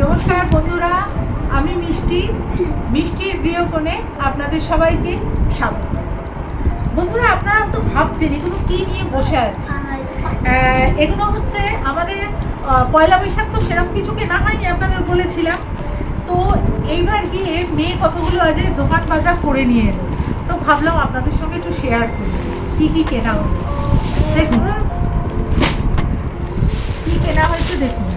নমস্কার বন্ধুরা, আমি মিষ্টির গৃহকোণে আপনাদের সবাইকে স্বাগত। বন্ধুরা, আপনারা তো ভাবছেন এগুলো কী নিয়ে বসে আছে। এগুলো হচ্ছে আমাদের পয়লা বৈশাখ, তো সেরকম কিছু কেনা হয়নি, আপনাদের বলেছিলাম। তো এইবার গিয়ে মেয়ে কতগুলো আজ দোকান বাজার করে নিয়ে এলো, তো ভাবলাম আপনাদের সঙ্গে একটু শেয়ার করি কী কী কেনা হলো। দেখুন কী কেনা হয়েছে, দেখুন।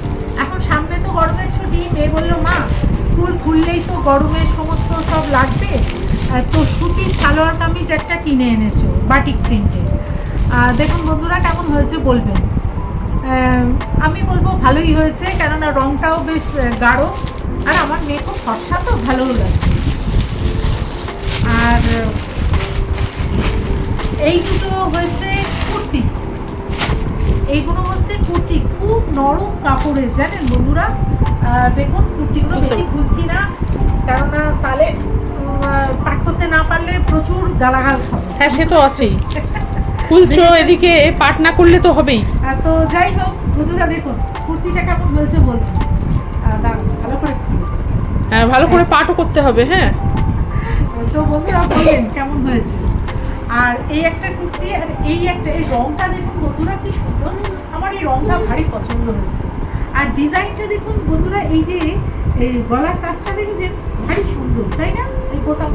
এখন সামনে তো গরমের ছুটি, মেয়ে বললো মা স্কুল খুললেই তো গরমের সমস্ত সব লাগবে, তো সুতির সালোয়ার কামিজ একটা কিনে এনেছো বাটিক প্রিন্টে। দেখুন বন্ধুরা, কেমন হয়েছে বলবেন। আমি বলবো ভালোই হয়েছে, কেননা রঙটাও বেশ গাঢ়, আর আমার মেয়ে খুব ফর্সা, তো ভালোও লাগছে। আর এই দুটো হয়েছে কুর্তি, এইগুলো হচ্ছে কুর্তি, খুব নরম কাপড়ের, জানেন বন্ধুরা। দেখুন কুর্তিগুলো বেশি খুলছি না, কেননা তাহলে পাট করতে না পারলে প্রচুর গালাগাল খাবে। হ্যাঁ, সে তো আছেই। খুলছো এদিকে, পাট না করলে তো হবেই। তো যাই হোক বন্ধুরা, দেখুন কুর্তিটা কেমন হয়েছে বলুন। ভালো করে হ্যাঁ, ভালো করে পাটও করতে হবে। হ্যাঁ, তো বন্ধুরা বলেন কেমন হয়েছে। আর এই একটা কুর্তি, আর এই রংটা দেখুন বন্ধুরা কি সুন্দর, আমার এই রংটা ভারী পছন্দ হয়েছে। আর ডিজাইনটা দেখুন বন্ধুরা, এই যে এই গলার কাজটা দেখেছেন, ভারী সুন্দর, তাই না? এই বোতাম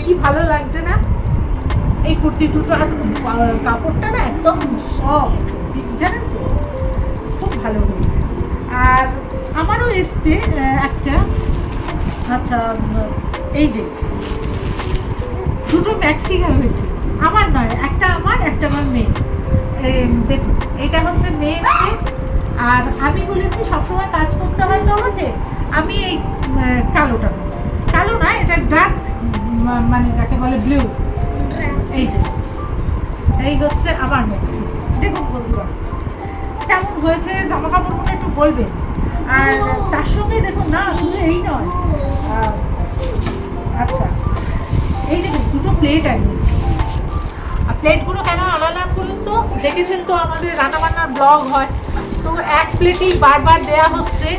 কি ভালো লাগছে না এই কুর্তি দুটো। আর কাপড়টা না একদম সফট, জানেন তো, খুব ভালো হয়েছে। আর আমারও এসছে একটা, আচ্ছা এই যে দুটো ম্যাক্সি হয়েছে, আমার নয়, একটা আমার একটা আমার মেয়ে। দেখুন এটা হচ্ছে মেয়ে, আর আমি বলেছি সবসময় কাজ করতে হয় তো আমাকে, আমি এই কালোটা, কালো না, এটা ডার্ক, মানে যাকে বলে ব্লু। এই যে এই হচ্ছে আমার ম্যাক্সি। দেখুন বন্ধুরা কেমন হয়েছে, জামা কাপড়গুলো একটু বলবেন। আর তার সঙ্গে দেখুন না, শুধু এই নয়, আচ্ছা এই দেখুন দুটো প্লেট আনিয়েছি। আর প্লেটগুলো কেন আনালাম বলুন তো, দেখেছেন তো আমাদের রান্নাবান্নার ব্লগ হয়, তো এক প্লেটেই বারবার দেয়া হচ্ছে।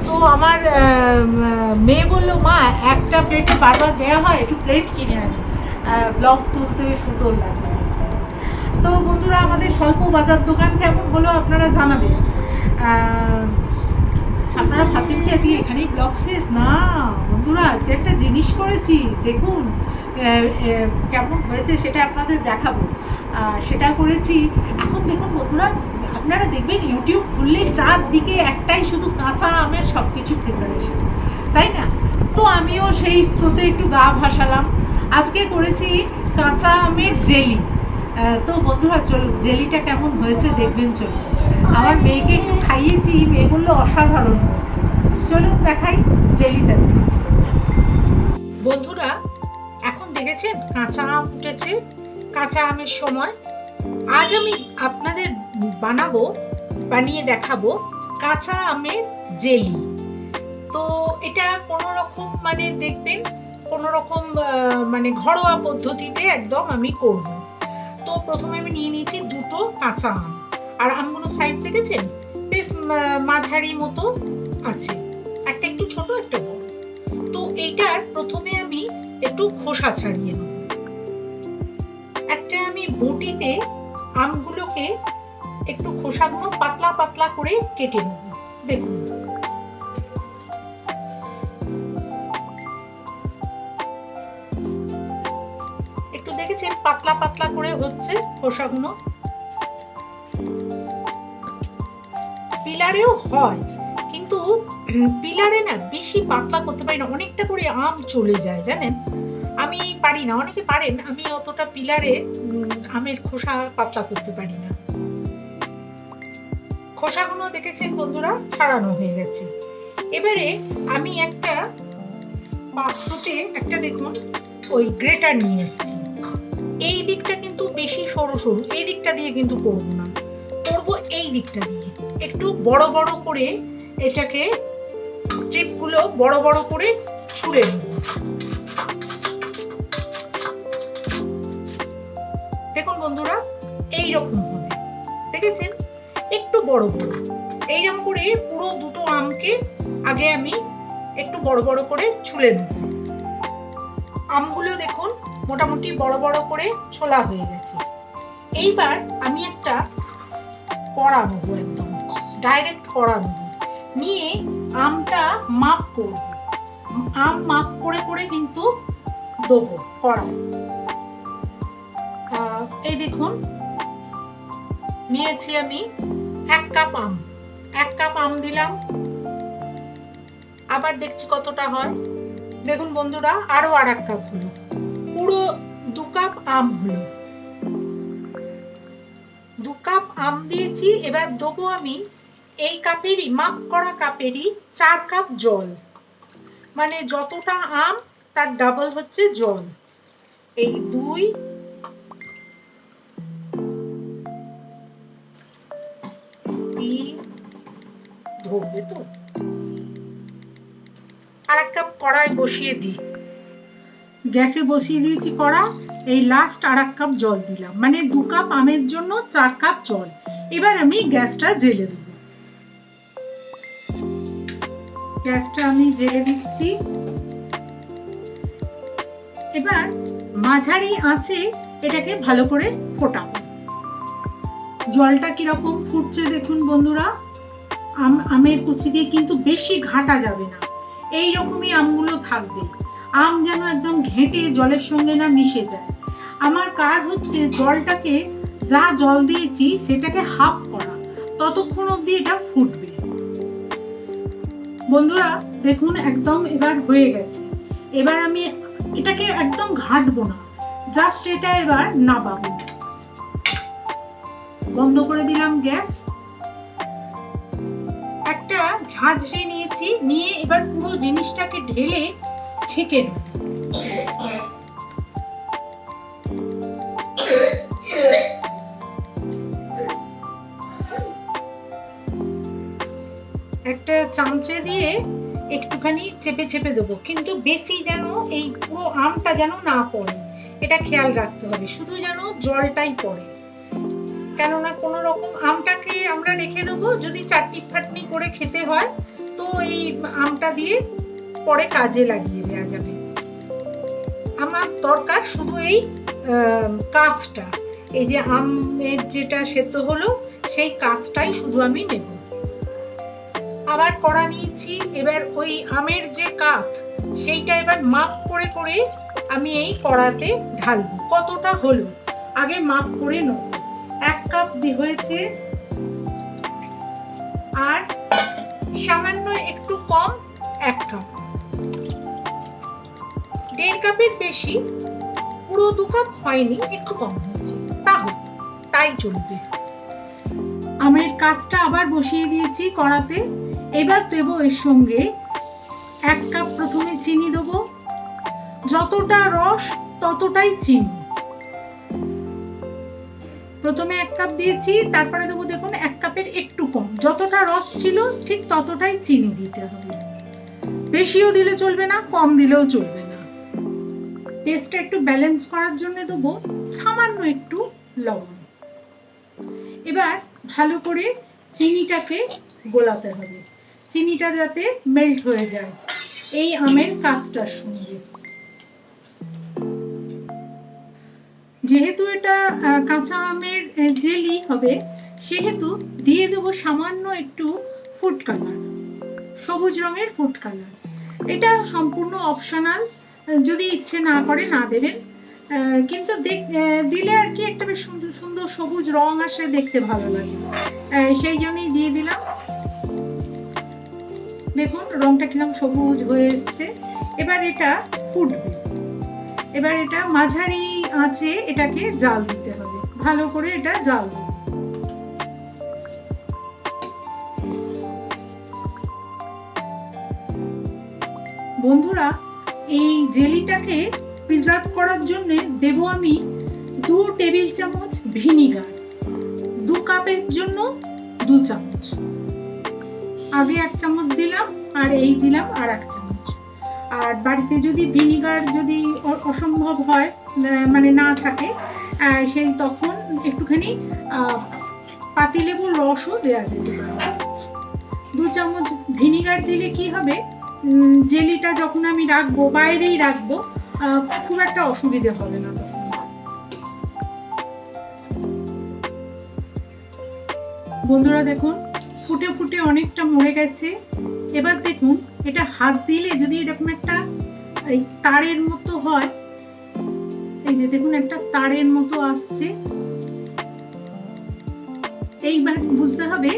তো আমার মেয়ে বললো মা একটা প্লেটে বারবার দেওয়া হয়, একটু প্লেট কিনে আনি, ব্লগ তুলতে সুন্দর লাগবে। তো বন্ধুরা, আমাদের স্বল্প বাজার দোকান কেমন হলো আপনারা জানাবেন। আপনারা ভাবছেন কি আজকে এখানেই ব্লগ শেষ? না বন্ধুরা, আজকে একটা জিনিস করেছি, দেখুন কেমন হয়েছে সেটা আপনাদের দেখাবো। সেটা করেছি। এখন দেখুন বন্ধুরা, আপনারা দেখবেন ইউটিউব খুললে চারদিকে একটাই শুধু কাঁচা আমের সব কিছু প্রিপারেশন, তাই না? তো আমিও সেই স্রোতে একটু গা ভাসালাম, আজকে করেছি কাঁচা আমের জেলি। তো বন্ধুরা চলুন জেলিটা কেমন হয়েছে দেখবেন। চলুন, আমার মেয়েকে একটু খাইয়েছি, মেয়ে বললো অসাধারণ হয়েছে। চলুন দেখাই জেলিটা। বন্ধুরা এখন দেখেছেন কাঁচা আম উঠেছে, কাঁচা আমের সময়। আজ আমি আপনাদের বানিয়ে দেখাবো কাঁচা আমের জেলি। তো এটা কোনো রকম মানে দেখবেন, কোনো রকম মানে ঘরোয়া পদ্ধতিতে একদম আমি করব। তো প্রথমে আমি নিয়ে নিয়েছি দুটো কাঁচা আম, আর আমগুলো সাইজ দেখেছেন বেশ মাঝারি মতো আছে, একটা একটু ছোট একটা বড়। তো এইটার প্রথমে আমি একটু খোসা ছাড়িয়ে নেব। একটা আমি বটিতে আমগুলোকে একটু খোসাগুলো পাতলা পাতলা করে কেটে নেব। দেখুন একটু দেখেছেন পাতলা পাতলা করে হচ্ছে খোসাগুলো। পিলারেও হয়, কিন্তু পিলারে না বেশি পাতলা করতে পারি না, অনেকটা করে আম চলে যায়, জানেন। আমি পারি না, অনেকে পারেন, আমি অতটা পিলারে আমের খোসা পাতলা করতে পারি না। খোসাগুলো দেখেছেন বন্ধুরা ছাড়ানো হয়ে গেছে। এবারে আমি একটা পাত্রতে একটা দেখুন ওই গ্রেটার নিয়ে এসেছি। এই দিকটা কিন্তু বেশি সরু সরু, এই দিকটা দিয়ে কিন্তু করবো না, করবো এই দিকটা দিয়ে। একটু বড় বড় করে এটাকে স্ট্রিপগুলো বড় বড় করে ছুঁড়ে নেব। দেখুন বন্ধুরা এইরকম হবে, দেখেছেন একটু বড় বড়। এইরকম করে পুরো দুটো আমকে আগে আমি একটু বড় বড় করে ছুলে নেব। আমগুলো দেখুন মোটামুটি বড় বড় করে ছোলা হয়ে গেছে। এইবার আমি একটা কড়া নেবো, একদম ডাইরেক্ট কড়া নেবো, নিয়ে আমটা মাপ করব। আম মাপ করে করে কিন্তু দেবো কড়ায়। এই দেখুন নিয়েছি আমি 1 কাপ আম। 1 কাপ আম দিলাম, আবার দেখছি কতটা হয়। দেখুন বন্ধুরা, আরো আর 1 কাপ হলো, পুরো 2 কাপ আম হলো। 2 কাপ আম দিয়েছি। এবার দেবো আমি এই কাপেরই, মাপ করা কাপেরই 4 কাপ জল, মানে যতটা আম তার ডাবল হচ্ছে জল। এই 2 3 ধরবে তো, আর 1 কাপ কড়াই বসিয়ে দিই, গ্যাসে বসিয়ে দিয়েছি কড়া। এই লাস্ট আর 1 কাপ জল দিলাম, মানে 2 কাপ আমের জন্য 4 কাপ জল। এবার আমি গ্যাসটা জেলে দেব। গ্যাসটা আমি জেলে দিচ্ছি। এবার মাঝারি আঁচে এটাকে ভালো করে ফোটাবো। জলটা কিরকম ফুটছে দেখুন বন্ধুরা। আমের কুচি দিয়ে কিন্তু বেশি ঘাটা যাবে না, এই রকমই আমগুলো থাকবে। আম যেন একদম ঘেঁটে জলের সঙ্গে না মিশে যায়। আমার কাজ হচ্ছে জলটাকে, যা জল দিয়েছি সেটাকে হাফ করা, ততক্ষণ অবধি এটা ফুটবে। বন্ধুরা দেখুন একদম এবার হয়ে গেছে। এবার আমি এটাকে একদম ঘাঁটবো না, জাস্ট এটা এবার নামাবো। বন্ধ করে দিলাম গ্যাস। একটা ঝাঁঝরি নিয়েছি, নিয়ে এবার পুরো জিনিসটাকে ঢেলে ছেঁকে নেব। একটা চামচে দিয়ে একটুখানি চেপে চেপে দেবো, কিন্তু বেশি যেন এই পুরো আমটা যেন না পড়ে, এটা খেয়াল রাখতে হবে। শুধু যেন জলটাই পড়ে, কেননা কোনো রকম আমটাকে আমরা রেখে দেবো, যদি চাটনি ফাটনি করে খেতে হয় তো এই আমটা দিয়ে পরে কাজে লাগিয়ে দেওয়া যাবে। আমার দরকার শুধু এই কাঠটা, এই যে আমের যেটা সেদ্ধ হলো সেই কাঠটাই শুধু আমি নেব। আবার কড়া নিয়েছি। এবার ওই আমের যে কাঠ সেইটা এবার মাপ করে করে আমি এই কড়াতে ঢালবো। কতটা হলো আগে মাপ করে নেব। 1 কাপ হয়েছে, আর সামান্য একটু কম 1 কাপ, 1.5 কাপের বেশি, পুরো 2 কাপ হয়নি, একটু কম হয়েছে, তাই চলবে। আমের কাঠটা আবার বসিয়ে দিয়েছি কড়াতে। এবার দেবো এর সঙ্গে 1 কাপ প্রথমে চিনি দেবো, যতটা রস ততটাই চিনি। প্রথমে 1 কাপ দিয়েছি, তারপরে দেবো দেখুন 1 কাপের একটু কম, যতটা রস ছিল ঠিক ততটাই চিনি দিতে হবে। বেশিও দিলে চলবে না, কম দিলেও চলবে না। টেস্টটা একটু ব্যালেন্স করার জন্য দেবো সামান্য একটু লবণ। এবার ভালো করে চিনিটাকে গোলাতে হবে, চিনিটা যাতে মেল্ট হয়ে যায় এই আমের কাঠটার সঙ্গে। যেহেতু এটা কাঁচা আমের জেলি হবে, সেহেতু দিয়ে দেবো সামান্য একটু ফুড কালার, সবুজ রঙের ফুড কালার। এটা সম্পূর্ণ অপশনাল, যদি ইচ্ছে না করে না দেবেন, কিন্তু দিলে আর কি একটা বেশ সুন্দর সুন্দর সবুজ রং আসে, দেখতে ভালো লাগে, সেই জন্যই দিয়ে দিলাম। দেখুন রংটা কিরকম সবুজ হয়ে এসছে। এবার এটা ফুটবে। এবার এটা মাঝারি আঁচে এটাকে জাল দিতে হবে, ভালো করে এটা জাল দেব। বন্ধুরা এই জেলিটাকে প্রিজার্ভ করার জন্য দেব আমি 2 টেবিল চামচ ভিনিগার। 2 কাপের জন্য 2 চামচ, আগে 1 চামচ দিলাম আর এই দিলাম আর 1 চামচ। আর বাড়িতে যদি ভিনিগার যদি অসম্ভব হয়, মানে না থাকে, সেই তখন একটুখানি পাতিলেবুর রসও দেওয়া যেতে পারে। 2 চামচ ভিনিগার দিলে কি হবে, জেলিটা যখন আমি রাখবো, বাইরেই রাখবো, খুব একটা অসুবিধা হবে না। বন্ধুরা দেখুন ফুটে ফুটে অনেকটা মরে গেছে। এবার দেখুন এটা হাত দিলে যদি এরকম একটা এই তারের মতো হয়, এই যে দেখুন একটা তারের মতো আসছে, এইবার বুঝতে হবে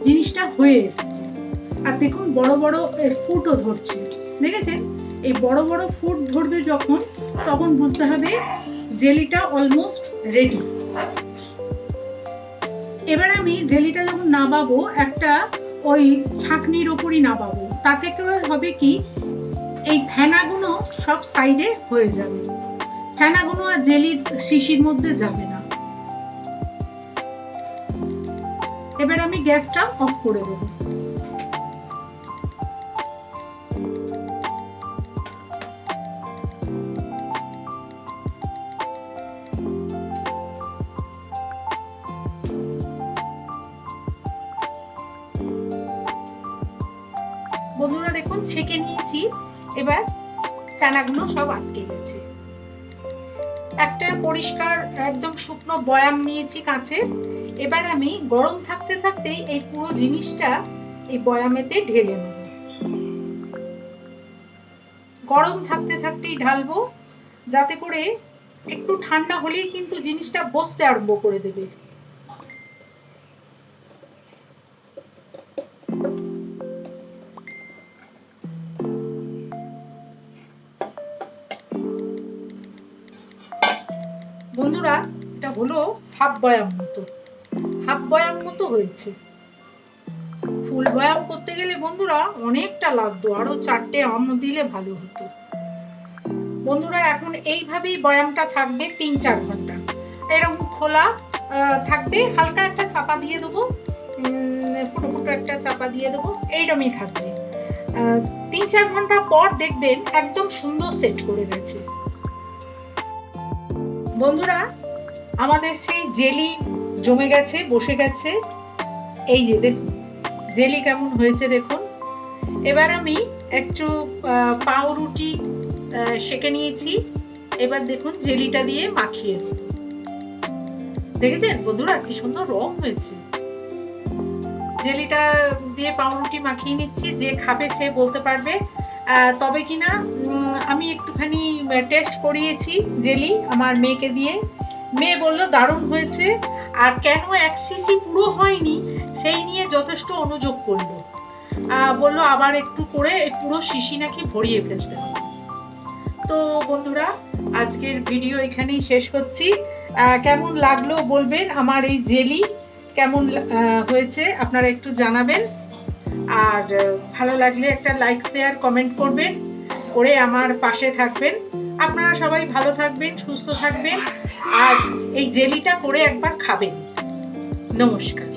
জিনিসটা হয়ে এসেছে। আর দেখুন বড় বড় ফুটও ধরছে, দেখেছেন? এই বড় বড় ফুট ধরবে যখন, তখন বুঝতে হবে জেলিটা অলমোস্ট রেডি। এবার আমি জেলিটা যখন নামাবো, একটা ওই ছাঁকনির ওপরই নামাবো, তাতে করে হবে কি এই ফেনাগুলো সব সাইডে হয়ে যাবে, ফেনাগুলো আর জেলির শিশির মধ্যে যাবে না। এবার আমি গ্যাসটা অফ করে দেবো। বন্ধুরা দেখুন ছেঁকে নিয়েছি, এবার ফেনাগুলো সব আটকে গেছে। একটা পরিষ্কার একদম শুকনো বয়াম নিয়েছি কাঁচের। এবার আমি গরম থাকতে থাকতেই এই পুরো জিনিসটা এই বয়ামেতে ঢেলে নেব। গরম থাকতে থাকতেই ঢালবো, যাতে করে একটু ঠান্ডা হলেই কিন্তু জিনিসটা বসতে আরম্ভ করে দেবে। বন্ধুরা এটা হলো হাফ বয়াম মতো হয়েছে। ফুল বয়াম করতে গেলে বন্ধুরা অনেকটা লাগতো, আরো 4টে আম দিলে ভালো হতো। বন্ধুরা এখন এইভাবেই বয়ামটা থাকবে 3-4 ঘন্টা, এরকম খোলা থাকবে। হালকা একটা চাপা দিয়ে দেবো, ফুটো ফুটো একটা চাপা দিয়ে দেবো, এইরকমই থাকবে। 3-4 ঘন্টা পর দেখবেন একদম সুন্দর সেট করে গেছে। বন্ধুরা আমাদের সেই জেলি জমে গেছে, বসে গেছে। এই যে দেখুন জেলি কেমন হয়েছে দেখুন। এবার আমি একটু পাউরুটি সেঁকে নিয়েছি, এবার দেখুন জেলিটা দিয়ে মাখিয়ে দেব। দেখেছেন বন্ধুরা কি সুন্দর রং হয়েছে। জেলিটা দিয়ে পাউরুটি মাখিয়ে নিচ্ছি, যে খাবে সে বলতে পারবে। তবে কিনা আমি একটুখানি টেস্ট করিয়েছি জেলি আমার মেয়েকে দিয়ে, মেয়ে বললো দারুণ হয়েছে। আর কেন 1 সিসি পুরো হয়নি সেই নিয়ে যথেষ্ট অনুযোগ করলো, বললো আবার একটু করে পুরো শিশি নাকি ভরিয়ে ফেলতে হবে। তো বন্ধুরা আজকের ভিডিও এখানেই শেষ করছি। কেমন লাগলো বলবেন, আমার এই জেলি কেমন হয়েছে আপনারা একটু জানাবেন। আর ভালো লাগলে একটা লাইক শেয়ার কমেন্ট করবেন, করে আমার পাশে থাকবেন। আপনারা সবাই ভালো থাকবেন, সুস্থ থাকবেন, আর এই জেলিটা করে একবার খাবেন। নমস্কার।